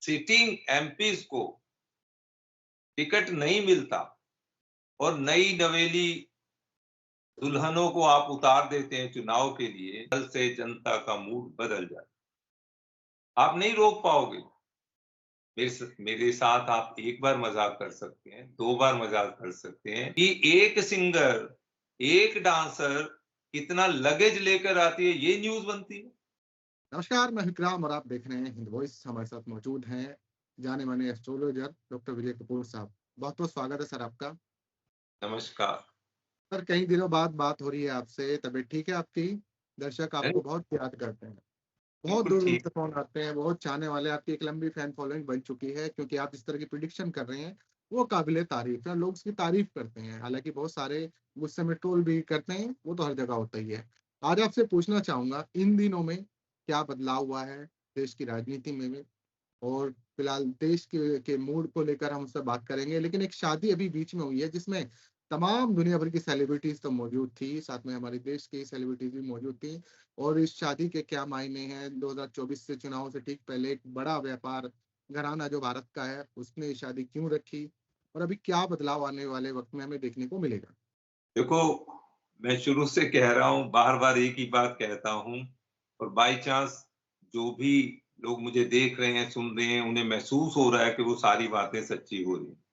Sitting MPs को ticket नहीं मिलता और नई नवेली दुल्हनों को आप उतार देते हैं चुनाव के लिए, कल से जनता का मूड बदल जाए। आप नहीं रोक पाओगे। मेरे साथ आप एक बार मजाक कर सकते हैं, 2 बार मजाक कर सकते हैं कि एक सिंगर, एक डांसर कितना लगेज लेकर आती है, ये न्यूज बनती है। नमस्कार, मैं विक्राम और आप देख रहे हैं हिंद वॉइस। हमारे साथ मौजूद हैं जाने माने एस्ट्रोलॉजर डॉक्टर विजय कपूर साहब। बहुत बहुत स्वागत है सर आपका। नमस्कार। सर, कई दिनों बाद बात हो रही है आपसे, तबीयत ठीक है आपकी? दर्शक आपको बहुत याद करते हैं, बहुत बिल्कुल दूर दूर ठीक। से फोन आते हैं, बहुत चाहने वाले, आपकी एक लंबी फैन फॉलोइंग बन चुकी है क्योंकि आप इस तरह की प्रिडिक्शन कर रहे हैं। वो काबिले तारीफ है, लोग उसकी तारीफ करते हैं, हालांकि बहुत सारे गुस्से में ट्रोल भी करते हैं, वो तो हर जगह होता ही है। आज आपसे पूछना चाहूंगा, इन दिनों में क्या बदलाव हुआ है देश की राजनीति में और फिलहाल देश के मूड को लेकर हम उससे बात करेंगे। लेकिन एक शादी अभी बीच में हुई है जिसमें तमाम दुनिया भर की सेलिब्रिटीज तो मौजूद थी, साथ में हमारे देश की सेलिब्रिटीज भी मौजूद थी। और इस शादी के क्या मायने हैं? 2024 से चुनाव से ठीक पहले एक बड़ा व्यापार घराना जो भारत का है, उसने ये शादी क्यों रखी और अभी क्या बदलाव आने वाले वक्त में हमें देखने को मिलेगा? देखो, मैं शुरू से कह रहा हूं, बार बार एक ही बात कहता हूं, और बाय चांस जो भी लोग मुझे देख रहे हैं, सुन रहे हैं, उन्हें महसूस हो रहा है कि वो सारी बातें सच्ची हो रही हैं।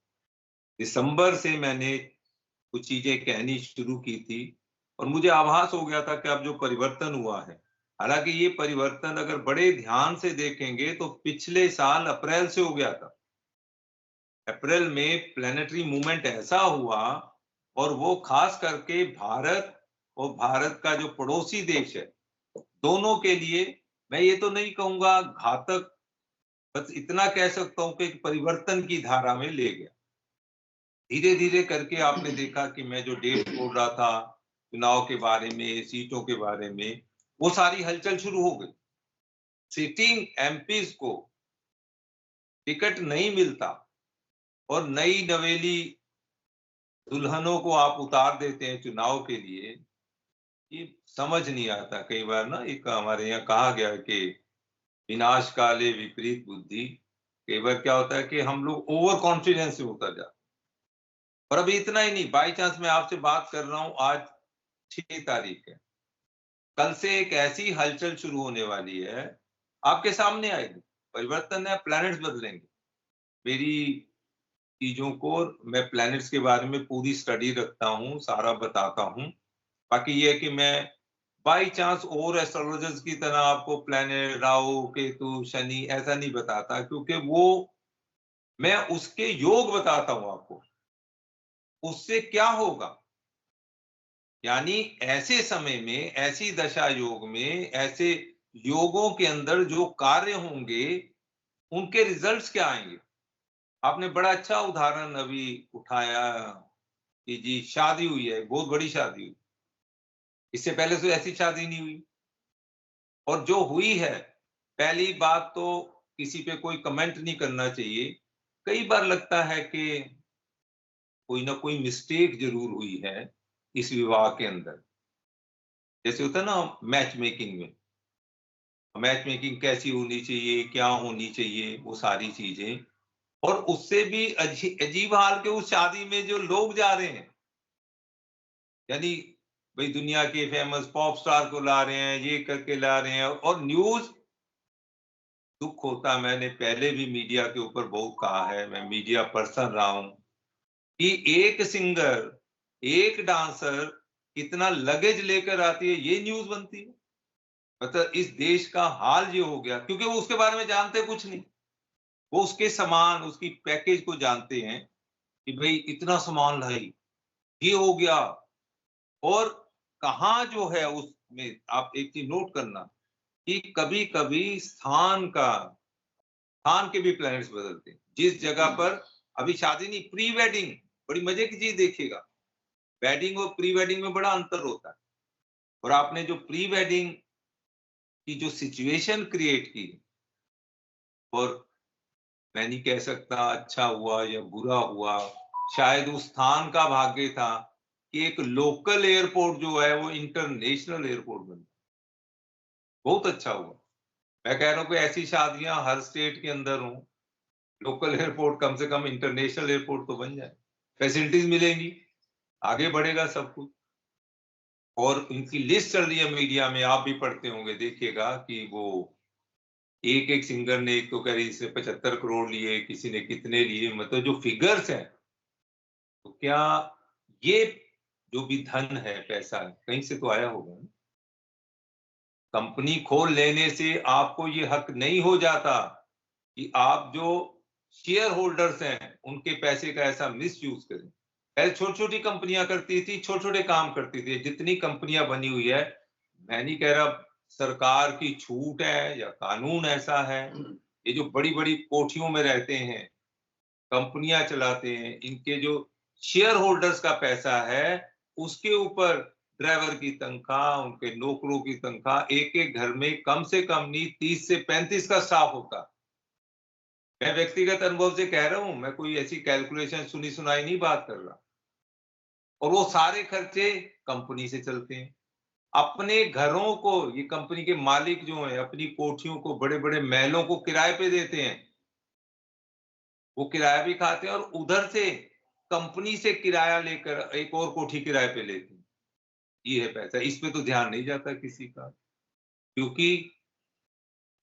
दिसंबर से मैंने कुछ चीजें कहनी शुरू की थी और मुझे आभास हो गया था कि अब जो परिवर्तन हुआ है, हालांकि ये परिवर्तन अगर बड़े ध्यान से देखेंगे तो पिछले साल अप्रैल से हो गया था। अप्रैल में प्लैनेटरी मूवमेंट ऐसा हुआ, और वो खास करके भारत और भारत का जो पड़ोसी देश है, दोनों के लिए, मैं ये तो नहीं कहूंगा घातक, बस इतना कह सकता हूं कि परिवर्तन की धारा में ले गया। धीरे धीरे करके आपने देखा कि मैं जो डेट बोल रहा था चुनाव के बारे में, सीटों के बारे में, वो सारी हलचल शुरू हो गई। सिटिंग एमपीज को टिकट नहीं मिलता और नई नवेली दुल्हनों को आप उतार देते हैं चुनाव के लिए, ये समझ नहीं आता। कई बार ना, एक हमारे यहाँ कहा गया है कि विनाश काले विपरीत बुद्धि। कई बार क्या होता है कि हम लोग ओवर कॉन्फिडेंस में उतर जाते हैं। और अभी इतना ही नहीं, बाई चांस मैं आपसे बात कर रहा हूं, आज 6 तारीख है, कल से एक ऐसी हलचल शुरू होने वाली है, आपके सामने आएगी। परिवर्तन है, प्लैनेट्स बदलेंगे। मेरी चीजों को, मैं प्लैनेट्स के बारे में पूरी स्टडी रखता हूँ, सारा बताता हूँ। बाकी ये है कि मैं बाई चांस और एस्ट्रोलॉजर्स की तरह आपको प्लैनेट, राहु, केतु, शनि ऐसा नहीं बताता, क्योंकि वो मैं उसके योग बताता हूँ आपको, उससे क्या होगा। यानी ऐसे समय में, ऐसी दशा योग में, ऐसे योगों के अंदर जो कार्य होंगे, उनके रिजल्ट्स क्या आएंगे। आपने बड़ा अच्छा उदाहरण अभी उठाया कि जी शादी हुई है, बहुत बड़ी शादी हुई, इससे पहले तो ऐसी शादी नहीं हुई। और जो हुई है, पहली बात तो किसी पे कोई कमेंट नहीं करना चाहिए। कई बार लगता है कि कोई ना कोई मिस्टेक जरूर हुई है इस विवाह के अंदर। जैसे होता है ना मैच मेकिंग में, मैच मेकिंग कैसी होनी चाहिए, क्या होनी चाहिए, वो सारी चीजें। और उससे भी अजीब हाल के उस शादी में जो लोग जा रहे हैं, यानी भाई दुनिया के फेमस पॉप स्टार को ला रहे हैं, ये करके ला रहे हैं, और न्यूज, दुख होता, मैंने पहले भी मीडिया के ऊपर बहुत कहा है, मैं मीडिया पर्सन रहा हूं, कि एक सिंगर, एक डांसर कितना लगेज लेकर आती है, ये न्यूज बनती है। मतलब इस देश का हाल ये हो गया, क्योंकि वो उसके बारे में जानते कुछ नहीं। वो उसके सामान, उसकी पैकेज को जानते हैं कि भाई इतना सामान लाई, ये हो गया। और कहाँ जो है उसमें, आप एक चीज नोट करना कि कभी कभी स्थान के भी प्लैनेट्स बदलते हैं। जिस जगह पर अभी शादी नहीं, प्री वेडिंग, बड़ी मजे की चीज देखिएगा, वेडिंग और प्री वेडिंग में बड़ा अंतर होता है। और आपने जो प्री वेडिंग की जो सिचुएशन क्रिएट की, और मैं नहीं कह सकता अच्छा हुआ या बुरा हुआ, शायद उस स्थान का भाग्य था कि एक लोकल एयरपोर्ट जो है वो इंटरनेशनल एयरपोर्ट बन गया। बहुत अच्छा हुआ। मैं कह रहा हूँ कि ऐसी शादियां हर स्टेट के अंदर हों, लोकल एयरपोर्ट कम से कम इंटरनेशनल एयरपोर्ट तो बन जाए, फैसिलिटीज मिलेंगी, आगे बढ़ेगा सब कुछ। और इनकी लिस्ट चल रही है मीडिया में, आप भी पढ़ते होंगे, देखिएगा कि वो एक एक सिंगर ने, एक तो कह रही इसने 75 करोड़ लिए, किसी ने कितने लिए, मतलब जो फिगर्स हैं, तो क्या ये जो भी धन है, पैसा है, कहीं से तो आया होगा ना। कंपनी खोल लेने से आपको ये हक नहीं हो जाता कि आप जो शेयर होल्डर्स हैं उनके पैसे का ऐसा मिस यूज करें। पहले छोटी छोटी कंपनियां करती थी, छोटे छोटे काम करती थी, जितनी कंपनियां बनी हुई है, मैं नहीं कह रहा सरकार की छूट है या कानून ऐसा है, ये जो बड़ी बड़ी कोठियों में रहते हैं, कंपनियां चलाते हैं, इनके जो शेयर होल्डर्स का पैसा है, उसके ऊपर ड्राइवर की तनख्वाह, उनके नौकरों की तनख्वाह, एक एक घर में कम से कम नहीं 30 से 35 का स्टाफ होता। मैं व्यक्तिगत अनुभव से कह रहा हूं, मैं कोई ऐसी कैलकुलेशन सुनी सुनाई नहीं बात कर रहा। और वो सारे खर्चे कंपनी से चलते हैं। अपने घरों को ये कंपनी के मालिक जो हैं, अपनी कोठियों को, बड़े बड़े महलों को किराए पे देते हैं, वो किराया भी खाते हैं और उधर से कंपनी से किराया लेकर एक और कोठी किराए पे लेते हैं। ये है पैसा, इस पे तो ध्यान नहीं जाता किसी का, क्योंकि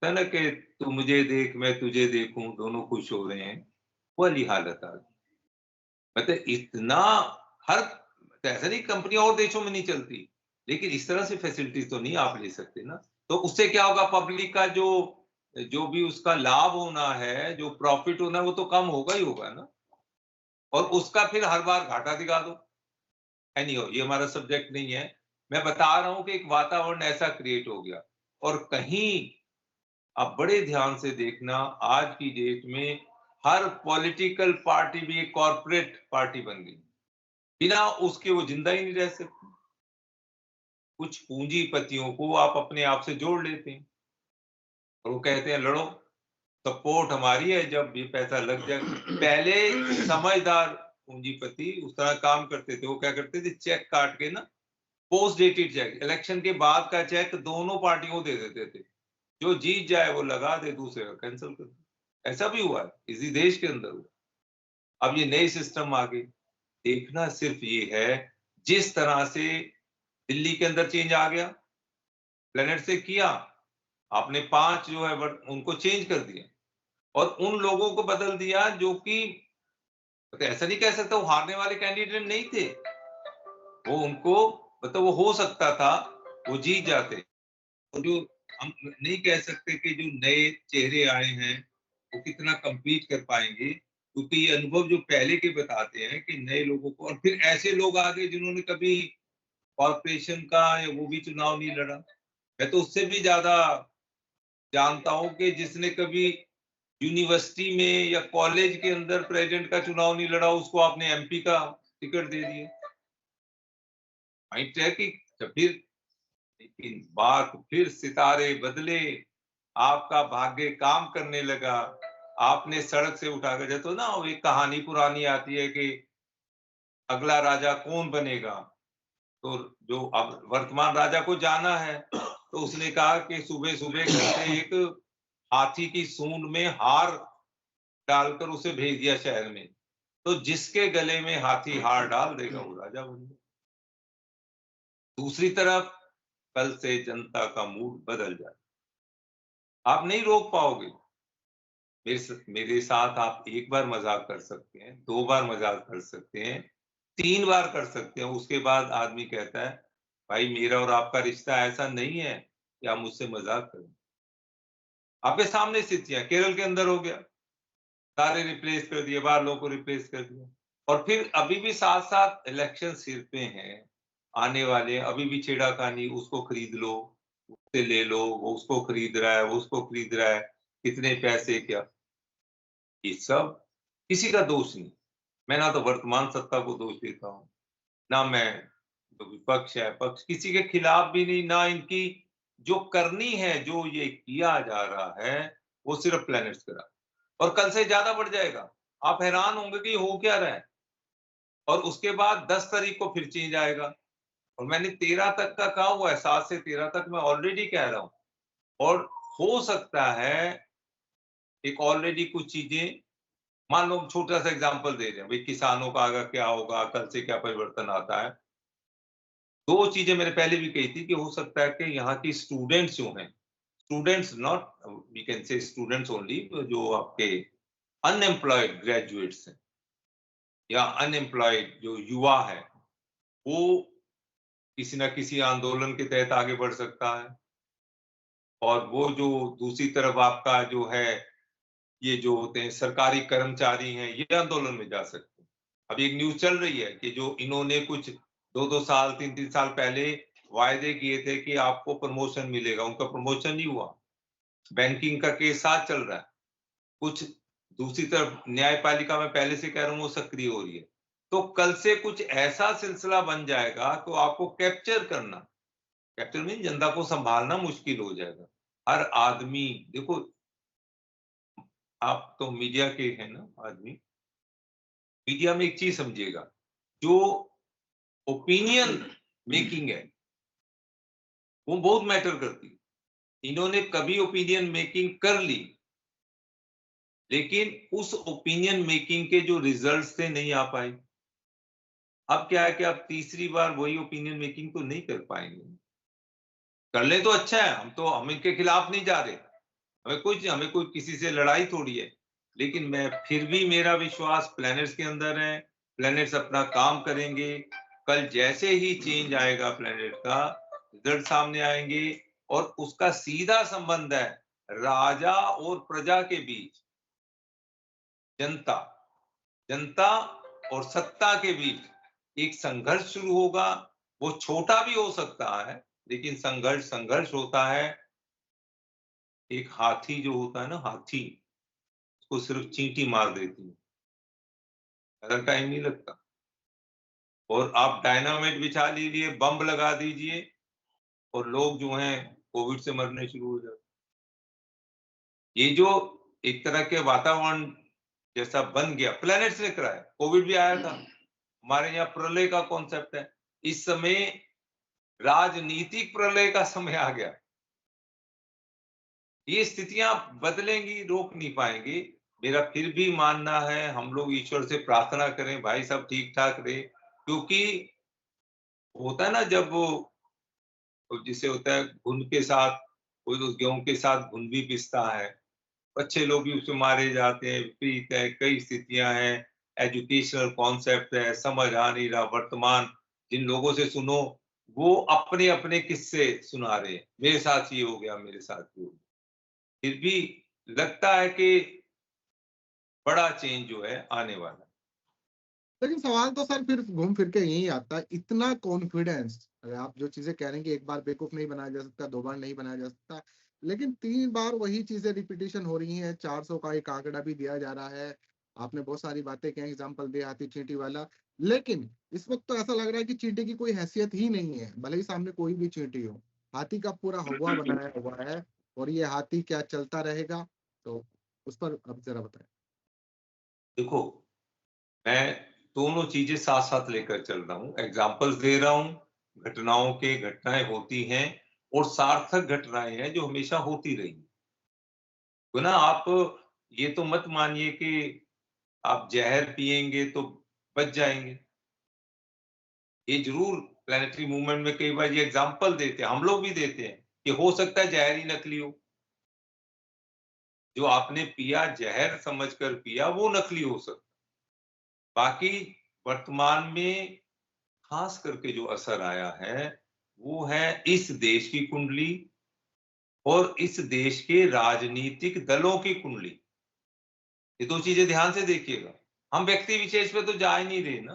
है ना कि तू मुझे देख मैं तुझे देखूं, दोनों खुश हो रहे हैं, वो वाली हालत आ गई। मतलब इतना हर, तो ऐसा नहीं कंपनी और देशों में नहीं चलती, लेकिन इस तरह से फैसिलिटीज तो नहीं आप ले सकते ना। तो उससे क्या होगा, पब्लिक का जो जो भी उसका लाभ होना है, जो प्रॉफिट होना है, वो तो कम होगा ही होगा ना। और उसका फिर हर बार घाटा दिखा दो। एनीहो, ये हमारा सब्जेक्ट नहीं है। मैं बता रहा हूं कि एक वातावरण ऐसा क्रिएट हो गया। और कहीं आप बड़े ध्यान से देखना, आज की डेट में हर पॉलिटिकल पार्टी भी एक कॉर्पोरेट पार्टी बन गई, बिना उसके वो जिंदा ही नहीं रह सकती। कुछ पूंजीपतियों को आप अपने आप से जोड़ लेते हैं और वो कहते हैं लड़ो, सपोर्ट हमारी है, जब ये पैसा लग जाए। पहले समझदार पूंजीपति उस तरह काम करते थे, वो क्या करते थे, चेक काट के ना, पोस्ट डेटेड चेक, इलेक्शन के बाद का चेक दोनों पार्टियों को दे देते थे, जो जीत जाए वो लगा दे, दूसरे का कैंसिल कर दे। ऐसा भी हुआ है, इसी देश के अंदर हुआ। अब ये नए सिस्टम आ गए। देखना सिर्फ ये है, जिस तरह से दिल्ली के अंदर चेंज आ गया, प्लेनेट से किया आपने, 5 जो है उनको चेंज कर दिया और उन लोगों को बदल दिया जो कि, तो ऐसा नहीं कह सकता वो हारने वाले कैंडिडेट नहीं थे, वो उनको, मतलब वो हो सकता था वो जीत जाते। और जो हम नहीं कह सकते कि जो नए चेहरे आए हैं वो कितना compete कर पाएंगे, क्योंकि ये अनुभव जो पहले के बताते हैं कि नए लोगों को, और फिर ऐसे लोग आ गए जिन्होंने कभी कॉर्पोरेशन का या वो भी चुनाव नहीं लड़ा। मैं तो उससे भी ज्यादा जानता हूं कि जिसने कभी यूनिवर्सिटी में या कॉलेज के अंदर प्रेसिडेंट का चुनाव नहीं लड़ा, उसको आपने एमपी का टिकट दे दिया। पॉइंट है कि जब फिर, लेकिन बात फिर सितारे बदले, आपका भाग्य काम करने लगा, आपने सड़क से उठाकर, जैसे तो ना वो एक कहानी पुरानी आती है कि अगला राजा कौन बनेगा, तो जो अब वर्तमान राजा को जाना है, तो उसने कहा कि सुबह सुबह घर से एक हाथी की सूंड में हार डालकर उसे भेज दिया शहर में, तो जिसके गले में हाथी हार डाल देगा वो राजा बन गया। दूसरी तरफ कल से जनता का मूड बदल जाए, आप नहीं रोक पाओगे। मेरे साथ आप एक बार मजाक कर सकते हैं, 2 बार मजाक कर सकते हैं, 3 बार कर सकते हैं, उसके बाद आदमी कहता है भाई मेरा और आपका रिश्ता ऐसा नहीं है कि आप मुझसे मजाक करें। आपके सामने स्थितियां, केरल के अंदर हो गया, सारे रिप्लेस कर दिए, बाहर लोगों को रिप्लेस कर दिया। और फिर अभी भी साथ साथ इलेक्शन सिर पे हैं, आने वाले, अभी भी छेड़ाखानी, उसको खरीद लो, उससे ले लो, वो उसको खरीद रहा है, वो उसको खरीद रहा है, कितने पैसे क्या, ये सब किसी का दोष नहीं। मैं ना तो वर्तमान सत्ता को दोष देता हूँ, ना मैं जो विपक्ष है पक्ष, किसी के खिलाफ भी नहीं, ना इनकी जो करनी है, जो ये किया जा रहा है वो सिर्फ प्लैनेट्स करा, और कल से ज्यादा बढ़ जाएगा। आप हैरान होंगे कि हो क्या रहा है। और उसके बाद 10 तारीख को फिर चेंज आएगा, और मैंने 13 तक का कहा हुआ है, 7 से 13 तक मैं ऑलरेडी कह रहा हूँ। और हो सकता है एक ऑलरेडी कुछ चीजें मान लो हम छोटा सा एग्जांपल दे रहे हैं, भाई किसानों का आगे क्या होगा, कल से क्या परिवर्तन आता है। दो चीजें मैंने पहले भी कही थी कि हो सकता है कि यहाँ की स्टूडेंट्स जो हैं, students not we can say students only, जो आपके अनएम्प्लॉयड ग्रेजुएट्स हैं या अनएम्प्लॉयड जो युवा है, वो किसी ना किसी आंदोलन के तहत आगे बढ़ सकता है। और वो जो दूसरी तरफ आपका जो है, ये जो होते हैं सरकारी कर्मचारी हैं, ये आंदोलन में जा सकते हैं। अभी एक न्यूज़ चल रही है कि जो इन्होंने कुछ 2-2 साल, 3-3 साल पहले वायदे किए थे कि आपको प्रमोशन मिलेगा, उनका प्रमोशन नहीं हुआ। बैंकिंग का केस साथ चल रहा है। कुछ दूसरी तरफ न्यायपालिका में पहले से कह रहा हूँ वो सक्रिय हो रही है। तो कल से कुछ ऐसा सिलसिला बन जाएगा तो आपको कैप्चर करना, कैप्चर मीन जनता को संभालना मुश्किल हो जाएगा। हर आदमी देखो, आप तो मीडिया के हैं ना आदमी, मीडिया में एक चीज समझिएगा, जो ओपिनियन मेकिंग है वो बहुत मैटर करती है। इन्होंने कभी ओपिनियन मेकिंग कर ली, लेकिन उस ओपिनियन मेकिंग के जो रिजल्ट्स थे नहीं आ पाए। अब क्या है कि आप तीसरी बार वही ओपिनियन मेकिंग तो नहीं कर पाएंगे। कर ले तो अच्छा है, हम इनके खिलाफ नहीं जा रहे, हमें कोई किसी से लड़ाई थोड़ी है। लेकिन मैं फिर भी, मेरा विश्वास प्लैनेट्स के अंदर है, प्लैनेट्स अपना काम करेंगे। कल जैसे ही चेंज आएगा प्लैनेट का, रिजल्ट सामने आएंगे और उसका सीधा संबंध है राजा और प्रजा के बीच, जनता जनता और सत्ता के बीच एक संघर्ष शुरू होगा। वो छोटा भी हो सकता है, लेकिन संघर्ष होता है। एक हाथी जो होता है ना, हाथी, उसको सिर्फ चींटी मार देती है, ज्यादा टाइम नहीं लगता। और आप डायनामाइट बिछा लीजिए, बम लगा दीजिए, और लोग जो हैं कोविड से मरने शुरू हो जाते। ये जो एक तरह के वातावरण जैसा बन गया, प्लैनेट्स ने कराया। कोविड भी आया था, हमारे यहाँ प्रलय का कॉन्सेप्ट है। इस समय राजनीतिक प्रलय का समय आ गया। ये स्थितियां बदलेंगी, रोक नहीं पाएंगे। मेरा फिर भी मानना है, हम लोग ईश्वर से प्रार्थना करें भाई सब ठीक ठाक रहे, क्योंकि होता है ना, जब वो जिसे होता है घुन के साथ, कोई उस गेहूं के साथ घुन भी पिसता है, अच्छे लोग भी उसमें मारे जाते हैं, विपरीत है, कई स्थितियां हैं, एजुकेशनल कॉन्सेप्ट है, समझ आ नहीं रहा। वर्तमान जिन लोगों से सुनो, वो अपने अपने किस्से सुना रहे हैं, मेरे साथ ये हो गया, मेरे साथ ये हो गया। फिर भी लगता है कि बड़ा चेंज जो है आने वाला है। लेकिन सवाल तो सर फिर घूम फिर के यही आता है, इतना कॉन्फिडेंस। अगर आप जो चीजें कह रहे हैं कि एक बार बेवकूफ नहीं बनाया जा सकता, दो बार नहीं बनाया जा सकता, लेकिन 3 बार वही चीजें रिपीटेशन हो रही हैं। 400 का एक आंकड़ा भी दिया जा रहा है। आपने बहुत सारी बातें कही, एग्जाम्पल दिया हाथी चींटी वाला। लेकिन इस वक्त तो ऐसा लग रहा है कि चींटी की कोई हैसियत ही नहीं है, भले ही सामने कोई भी चींटी हो। हाथी का पूरा हवा बनाया हुआ है, और ये हाथी क्या चलता रहेगा? तो उस पर अब जरा बताएं। देखो, मैं दोनों चीजें साथ साथ लेकर चल रहा हूँ, एग्जाम्पल्स दे रहा हूँ। घटनाओं के घटनाएं होती हैं और सार्थक घटनाएं हैं जो हमेशा होती रही। तो ना, आप ये तो मत मानिए कि आप जहर पिएंगे तो बच जाएंगे। ये जरूर प्लानिटरी मूवमेंट में कई बार ये एग्जाम्पल देते हैं, हम लोग भी देते हैं कि हो सकता है जहर ही नकली हो। जो आपने पिया, जहर समझकर पिया, वो नकली हो सकता। बाकी वर्तमान में खास करके जो असर आया है, वो है इस देश की कुंडली और इस देश के राजनीतिक दलों की कुंडली। ये दो चीजें ध्यान से देखिएगा। हम व्यक्ति विशेष पे तो जा ही नहीं रहे ना,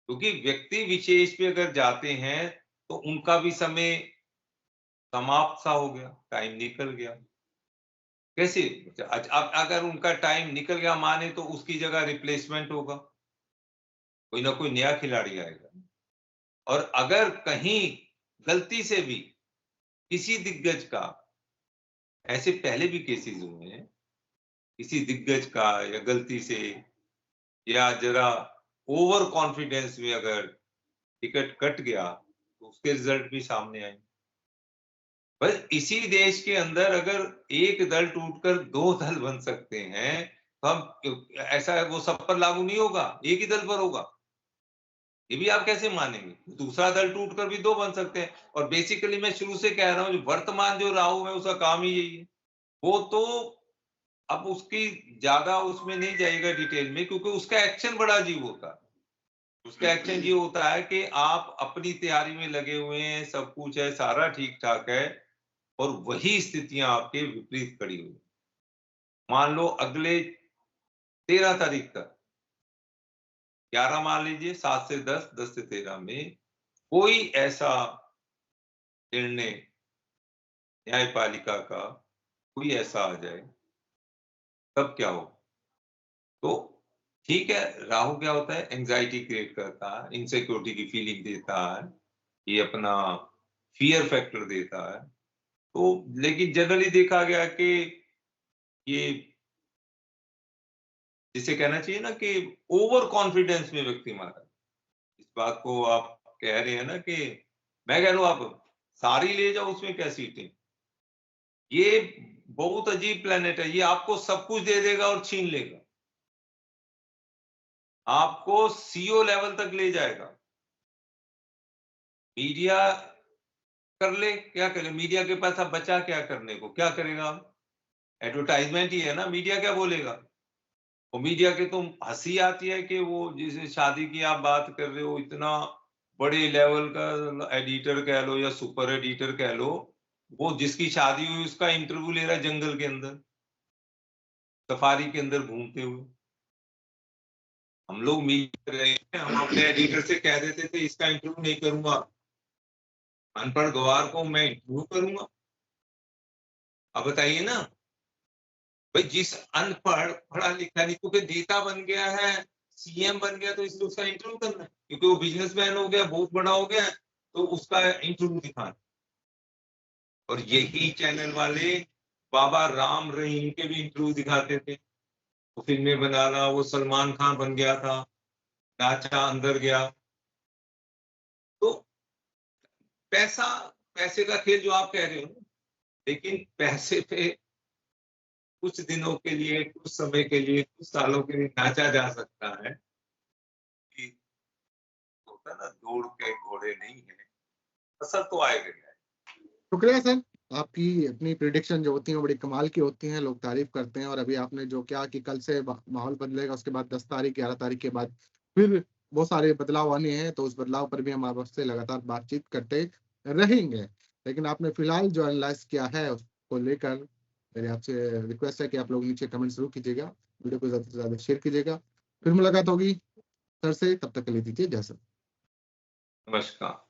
क्योंकि व्यक्ति विशेष पे अगर जाते हैं तो उनका भी समय समाप्त सा हो गया, टाइम निकल गया। कैसे? अब अगर उनका टाइम निकल गया माने, तो उसकी जगह रिप्लेसमेंट होगा, कोई ना कोई नया खिलाड़ी आएगा। और अगर कहीं गलती से भी किसी दिग्गज का, ऐसे पहले भी केसेस हुए हैं, किसी दिग्गज का या गलती से या जरा ओवर कॉन्फिडेंस में अगर टिकट कट गया, तो उसके रिजल्ट भी सामने आए। बस इसी देश के अंदर अगर एक दल टूटकर दो दल बन सकते हैं, तो हम ऐसा है वो सब पर लागू नहीं होगा, एक ही दल पर होगा। ये भी आप कैसे मानेंगे? दूसरा दल टूटकर भी 2 बन सकते हैं। और बेसिकली मैं शुरू से कह रहा हूँ, जो वर्तमान जो राहु है उसका काम ही यही है। वो तो अब उसकी ज़्यादा उसमें नहीं जाएगा डिटेल में, क्योंकि उसका एक्शन बड़ा अजीब होता है। उसका एक्शन ये होता है कि आप अपनी तैयारी में लगे हुए हैं, सब कुछ है, सारा ठीक-ठाक है, और वही स्थितियाँ आपके विपरीत खड़ी हुई। मान लो अगले 13 तारीख तक, 11 मान लीजिए, 7 से 10, 10 से 13 में कोई ऐसा निर्णय न्यायपालिका का कोई ऐसा आ जाए, तब क्या हो? तो ठीक है, राहु क्या होता है, एंग्जायटी क्रिएट करता है, इनसिक्योरिटी की फीलिंग देता है, ये अपना फ़ियर फैक्टर देता है। तो लेकिन जनरली देखा गया कि ये, जिसे कहना चाहिए ना कि ओवर कॉन्फिडेंस में व्यक्ति मारा। इस बात को आप कह रहे हैं ना कि मैं कह लूँ आप सारी ले जाओ, उसमें क्या सीटें? ये बहुत अजीब प्लेनेट है, ये आपको सब कुछ दे देगा और छीन लेगा। आपको सीईओ लेवल तक ले जाएगा। मीडिया कर ले, क्या करे? मीडिया के पास अब बचा क्या करने को? क्या करेगा? एडवर्टाइज़मेंट ही है ना, मीडिया क्या बोलेगा? और मीडिया के तो हँसी आती है कि वो जिस शादी की आप बात कर रहे हो, इतना बड़े लेवल का एडिटर कह लो या सुपर एडिटर कह लो, वो जिसकी शादी हुई उसका इंटरव्यू ले रहा है जंगल के अंदर, सफारी के अंदर घूमते हुए। हम लोग मीट कर रहे हैं, हम अपने एडिटर से कह देते थे इसका इंटरव्यू नहीं करूँगा, अनपढ़ गँवार को मैं इंटरव्यू करूँगा। अब बताइए ना, भाई जिस अनपढ़, पढ़ा-लिखा नहीं, क्योंकि नेता बन गया है, सीएम बन गया, तो इसलिए उसका इंटरव्यू करना है, क्योंकि वो बिज़नेसमैन हो गया, बहुत बड़ा हो गया, तो उसका इंटरव्यू दिखाना। और यही चैनल वाले बाबा राम रहीम के भी इंटरव्यू दिखाते थे। वो फ़िल्में बनाना, वो सलमान खान बन गया था, नाचा अंदर गया। तो पैसा, पैसे का खेल जो आप कह रहे हो, लेकिन पैसे पे कुछ दिनों के लिए, कुछ समय के लिए, कुछ सालों के लिए नाचा जा सकता है, कि होता है ना, दौड़ के घोड़े नहीं है, असर तो आएगा ही आएगा। शुक्रिया सर। आपकी अपनी प्रिडिक्शन जो होती है वो बड़ी कमाल की होती हैं, लोग तारीफ करते हैं। और अभी आपने जो किया कि कल से माहौल बदलेगा, उसके बाद 10 तारीख 11 तारीख के बाद फिर बहुत सारे बदलाव आने हैं, तो उस बदलाव पर भी हम आपसे लगातार बातचीत करते रहेंगे। लेकिन आपने फिलहाल जो एनालाइज किया है उसको लेकर मेरी आपसे रिक्वेस्ट है कि आप लोग नीचे कमेंट जरूर कीजिएगा, वीडियो को ज्यादा से ज्यादा शेयर कीजिएगा। फिर मुलाकात होगी सर से, तब तक के लिए दीजिए इजाजत। नमस्कार।